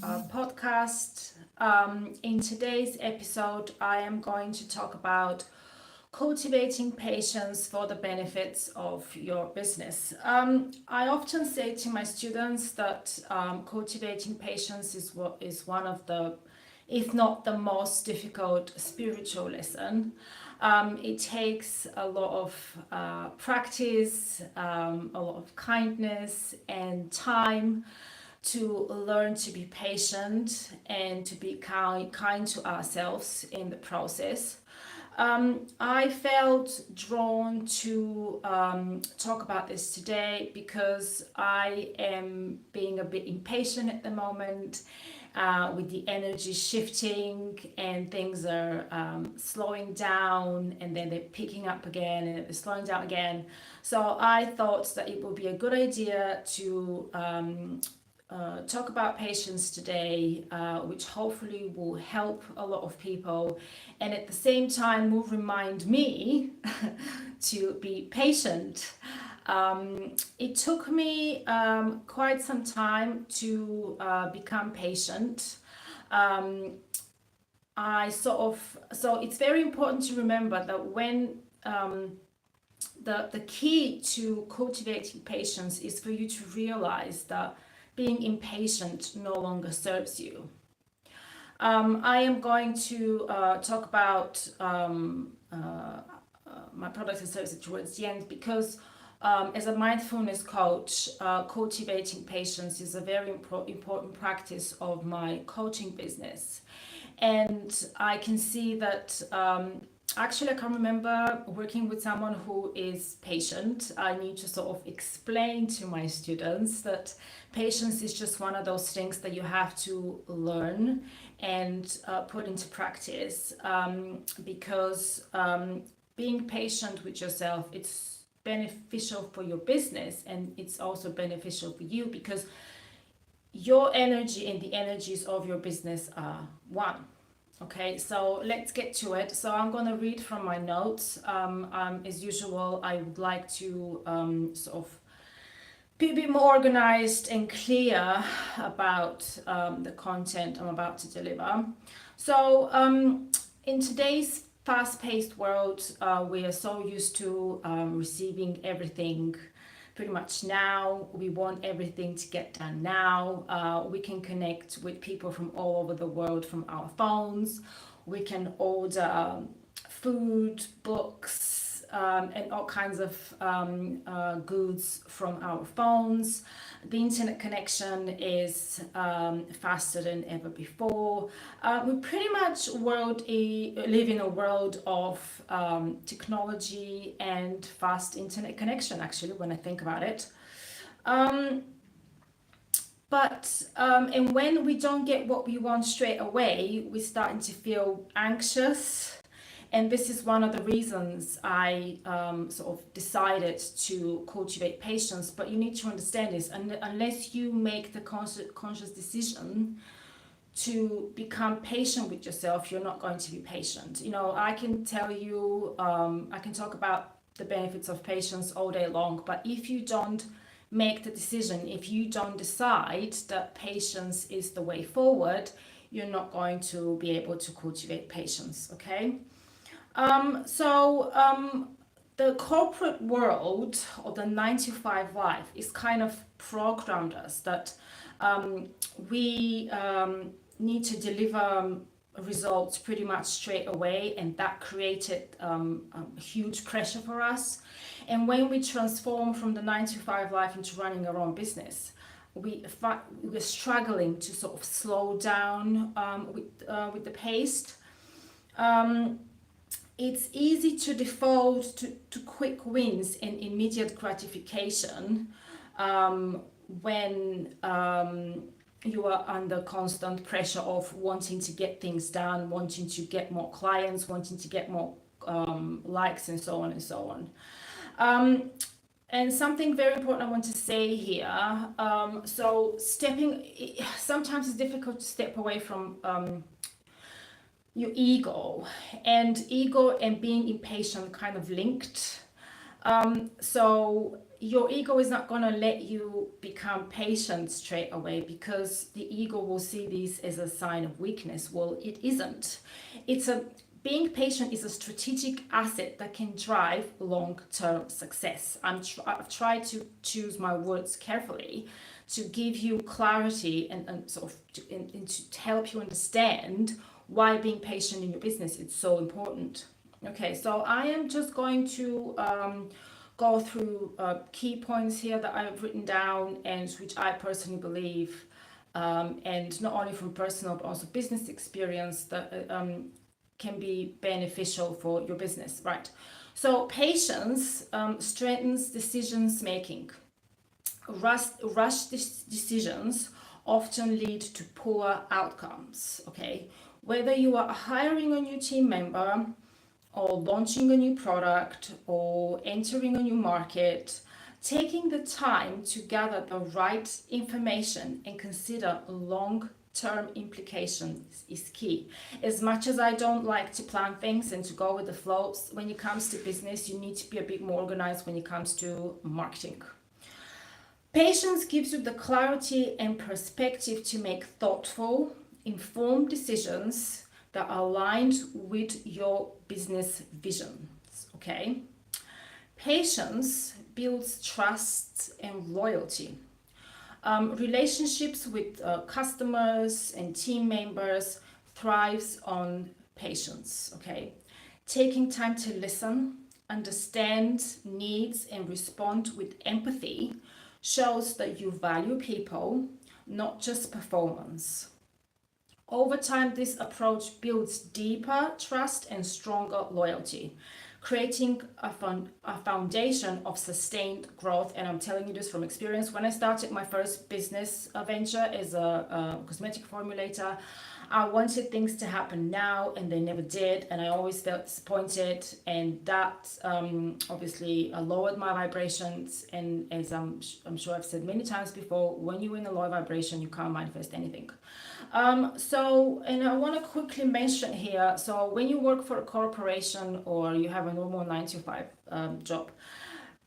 podcast. In today's episode, I am going to talk about cultivating patience for the benefits of your business. I often say to my students that cultivating patience is one of the, if not the most difficult spiritual lesson. It takes a lot of practice, a lot of kindness and time to learn to be patient and to be kind to ourselves in the process. I felt drawn to talk about this today because I am being a bit impatient at the moment with the energy shifting and things are slowing down and then they're picking up again and they're slowing down again. So I thought that it would be a good idea to talk about patience today, which hopefully will help a lot of people and at the same time will remind me to be patient. It took me quite some time to become patient. So it's very important to remember that when the key to cultivating patience is for you to realize that being impatient no longer serves you. I am going to talk about my products and services towards the end because as a mindfulness coach, cultivating patience is a very important practice of my coaching business. And I can see that actually, I can remember working with someone who is patient. I need to sort of explain to my students that patience is just one of those things that you have to learn and put into practice because being patient with yourself, it's beneficial for your business and it's also beneficial for you because your energy and the energies of your business are one. Okay, so let's get to it. So I'm going to read from my notes. As usual, I would like to sort of be a bit more organized and clear about the content I'm about to deliver. So in today's fast-paced world, we are so used to receiving everything pretty much now. We want everything to get done now. We can connect with people from all over the world from our phones. We can order food, books, and all kinds of goods from our phones. The internet connection is faster than ever before. We pretty much live in a world of technology and fast internet connection, actually, when I think about it. And when we don't get what we want straight away, we're starting to feel anxious. And this is one of the reasons I sort of decided to cultivate patience. But you need to understand this, unless you make the conscious decision to become patient with yourself, you're not going to be patient. You know, I can tell you, I can talk about the benefits of patience all day long, but if you don't make the decision, if you don't decide that patience is the way forward, you're not going to be able to cultivate patience, okay? The corporate world or the 9-to-5 life is kind of programmed us that we need to deliver results pretty much straight away, and that created huge pressure for us. And when we transform from the 9-to-5 life into running our own business, we're struggling to sort of slow down with the pace. It's easy to default to quick wins and immediate gratification when you are under constant pressure of wanting to get things done, wanting to get more clients, wanting to get more likes and so on and so on. And something very important I want to say here. Sometimes it's difficult to step away from your ego and being impatient kind of linked. So your ego is not going to let you become patient straight away, because the ego will see this as a sign of weakness. Well, it isn't. It's a Being patient is a strategic asset that can drive long-term success. I've tried to choose my words carefully to give you clarity and sort of to help you understand why being patient in your business is so important. Okay, so I am just going to go through key points here that I've written down, and which I personally believe, and not only from personal but also business experience, that can be beneficial for your business, right? So patience strengthens decisions making. Rush decisions often lead to poor outcomes, okay? Whether you are hiring a new team member, or launching a new product, or entering a new market, taking the time to gather the right information and consider long-term implications is key. As much as I don't like to plan things and to go with the flow, when it comes to business, you need to be a bit more organized when it comes to marketing. Patience gives you the clarity and perspective to make thoughtful, informed decisions that are aligned with your business vision. Okay? Patience builds trust and loyalty. Relationships with customers and team members thrives on patience. Okay? Taking time to listen, understand needs, and respond with empathy shows that you value people, not just performance. Over time, this approach builds deeper trust and stronger loyalty, creating a foundation of sustained growth. And I'm telling you this from experience. When I started my first business venture as a cosmetic formulator, I wanted things to happen now, and they never did, and I always felt disappointed, and that obviously lowered my vibrations. And as I'm sure I've said many times before, when you're in a low vibration, you can't manifest anything. And I want to quickly mention here, so when you work for a corporation or you have a normal 9 to 5 job,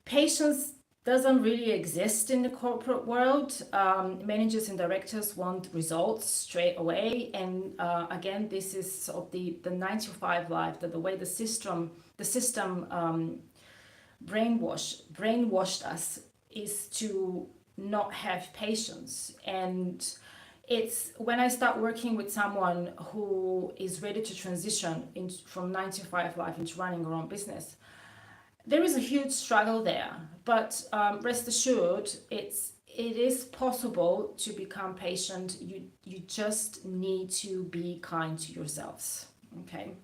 patience doesn't really exist in the corporate world. Managers and directors want results straight away, and again, this is sort of the 9 to 5 life, that the way the system brainwashed us is to not have patience. And it's when I start working with someone who is ready to transition from 9 to 5 life into running her own business, there is a huge struggle there, but rest assured, it is possible to become patient. You just need to be kind to yourselves. Okay.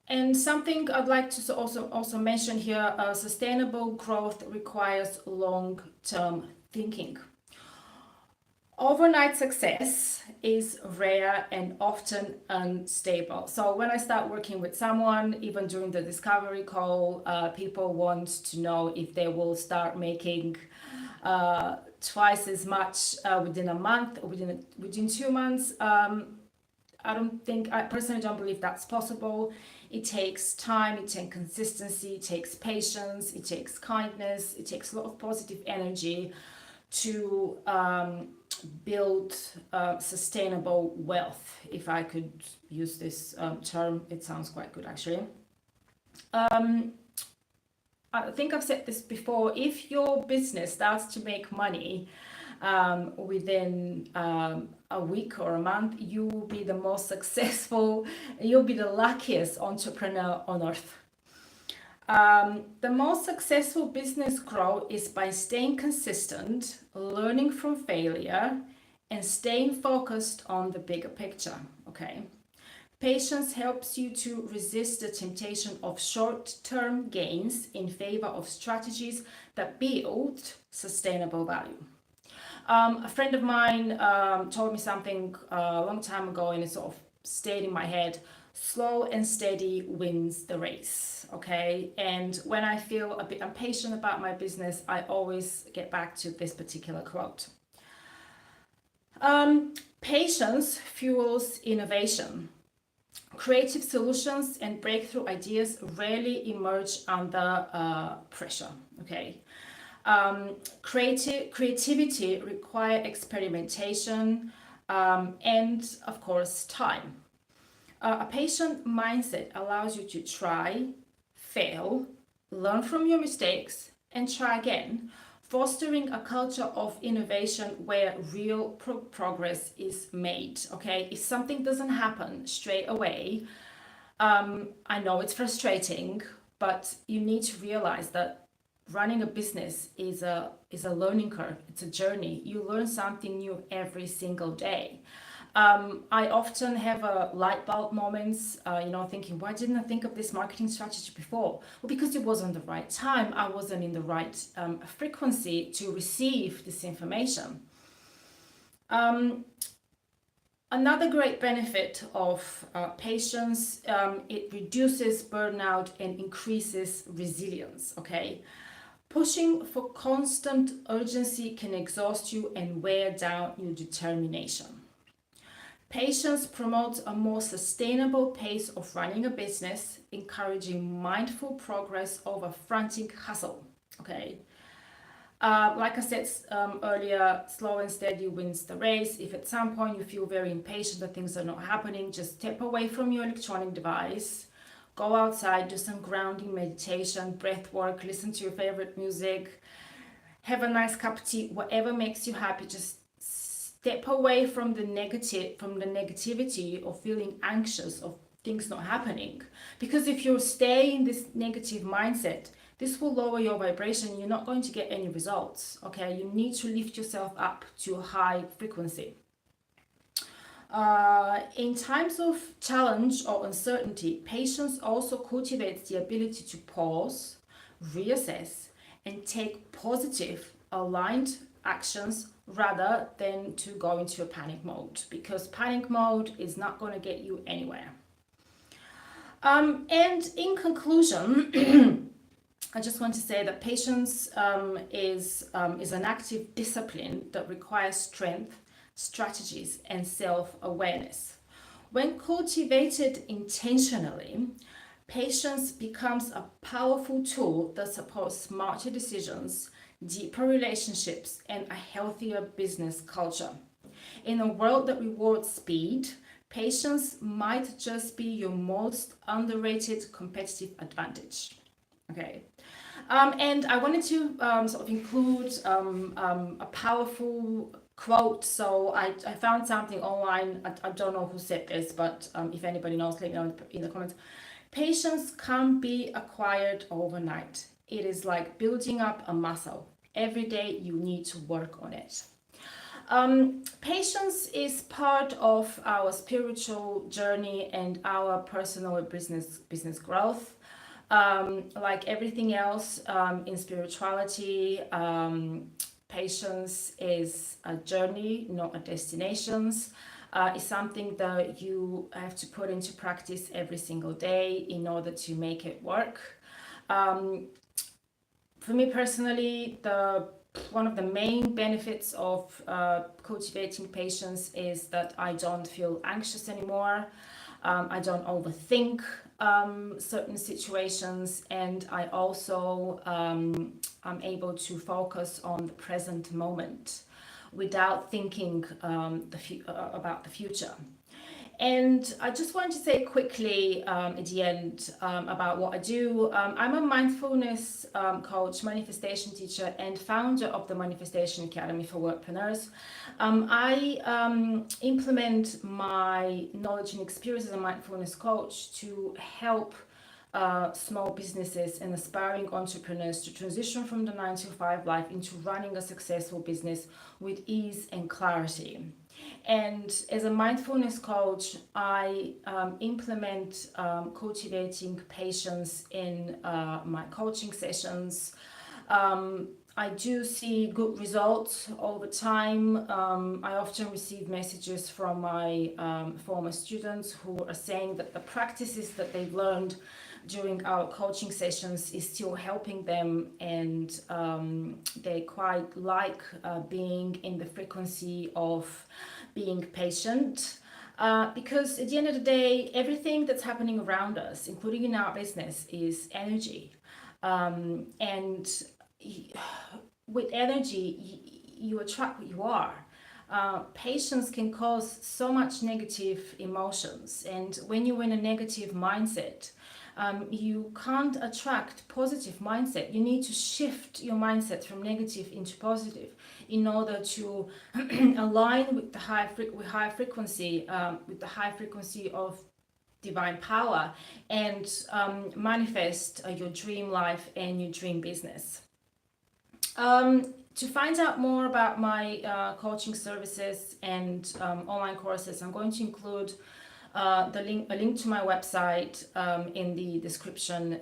And something I'd like to also mention here: sustainable growth requires long-term thinking. Overnight success is rare and often unstable. So when I start working with someone, even during the discovery call, people want to know if they will start making twice as much within a month, or within 2 months. I personally don't believe that's possible. It takes time, it takes consistency, it takes patience, it takes kindness, it takes a lot of positive energy to build sustainable wealth. If I could use this term, it sounds quite good actually. I think I've said this before: if your business starts to make money within a week or a month, you will be the most successful, you'll be the luckiest entrepreneur on earth. The most successful business growth is by staying consistent, learning from failure, and staying focused on the bigger picture. Okay. Patience helps you to resist the temptation of short-term gains in favor of strategies that build sustainable value. A friend of mine told me something a long time ago, and it sort of stayed in my head: slow and steady wins the race. Okay. And when I feel a bit impatient about my business, I always get back to this particular quote. Patience fuels innovation. creative solutions and breakthrough ideas rarely emerge under pressure. Okay. Creativity requires experimentation and, of course, time. A patient mindset allows you to try, fail, learn from your mistakes, and try again, fostering a culture of innovation where real progress is made. Okay, if something doesn't happen straight away, I know it's frustrating, but you need to realize that running a business is a learning curve. It's a journey. You learn something new every single day. I often have a light bulb moments, thinking, why didn't I think of this marketing strategy before? Well, because it wasn't the right time. I wasn't in the right frequency to receive this information. Another great benefit of patience, it reduces burnout and increases resilience, okay? Pushing for constant urgency can exhaust you and wear down your determination. Patience promotes a more sustainable pace of running a business, encouraging mindful progress over frantic hustle. Okay. Like I said earlier, slow and steady wins the race. If at some point you feel very impatient that things are not happening, just step away from your electronic device, go outside, do some grounding meditation, breath work, listen to your favorite music, have a nice cup of tea, whatever makes you happy. Just step away from the negativity of feeling anxious of things not happening. Because if you stay in this negative mindset, this will lower your vibration. You're not going to get any results. Okay, you need to lift yourself up to a high frequency. In times of challenge or uncertainty, patience also cultivates the ability to pause, reassess, and take positive, aligned actions rather than to go into a panic mode, because panic mode is not going to get you anywhere. And in conclusion, I just want to say that patience is an active discipline that requires strength, strategies, and self-awareness. When cultivated intentionally, patience becomes a powerful tool that supports smarter decisions, deeper relationships, and a healthier business culture. In a world that rewards speed, patience might just be your most underrated competitive advantage. Okay. And I wanted to sort of include a powerful quote. So I found something online. I don't know who said this, but if anybody knows, let me know in the comments. Patience can't be acquired overnight. It is like building up a muscle. Every day you need to work on it. Patience is part of our spiritual journey and our personal business growth. Like everything else in spirituality, patience is a journey, not a destination. It's something that you have to put into practice every single day in order to make it work. For me personally, one of the main benefits of cultivating patience is that I don't feel anxious anymore. I don't overthink certain situations, and I also am able to focus on the present moment without thinking about the future. And I just want to say quickly at the end about what I do. I'm a mindfulness coach, manifestation teacher, and founder of the Manifestation Academy for Workpreneurs. I implement my knowledge and experience as a mindfulness coach to help small businesses and aspiring entrepreneurs to transition from the 9-to-5 life into running a successful business with ease and clarity. And as a mindfulness coach, I implement cultivating patience in my coaching sessions. I do see good results over time. I often receive messages from my former students who are saying that the practices that they've learned during our coaching sessions is still helping them, and they quite like being in the frequency of being patient. Because at the end of the day, everything that's happening around us, including in our business, is energy. And with energy, you attract what you are. Patience can cause so much negative emotions, and when you're in a negative mindset, you can't attract positive mindset. You need to shift your mindset from negative into positive in order to align with the high frequency, with the high frequency of divine power, and manifest your dream life and your dream business. To find out more about my coaching services and online courses, I'm going to include a link to my website in the description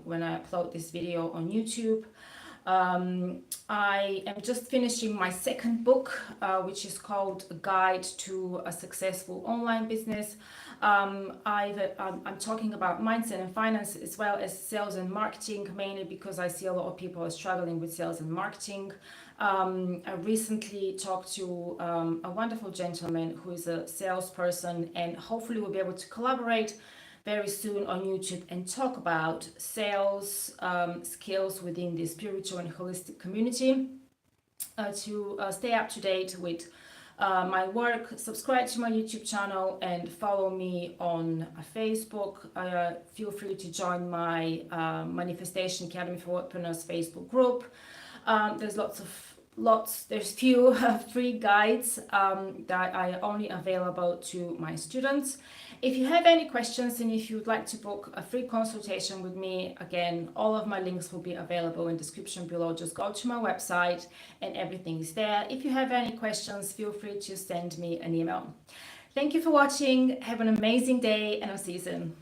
when I upload this video on YouTube. I am just finishing my second book, which is called A Guide to a Successful Online Business. I'm talking about mindset and finance as well as sales and marketing, mainly because I see a lot of people are struggling with sales and marketing. I recently talked to a wonderful gentleman who is a salesperson, and hopefully we'll be able to collaborate very soon on YouTube and talk about sales skills within the spiritual and holistic community. To stay up to date with my work, subscribe to my YouTube channel and follow me on Facebook. Feel free to join my Manifestation Academy for Entrepreneurs Facebook group. There's there's few free guides that are only available to my students. If you have any questions and if you would like to book a free consultation with me, again, all of my links will be available in the description below. Just go to my website and everything is there. If you have any questions, feel free to send me an email. Thank you for watching. Have an amazing day and I'll see you soon.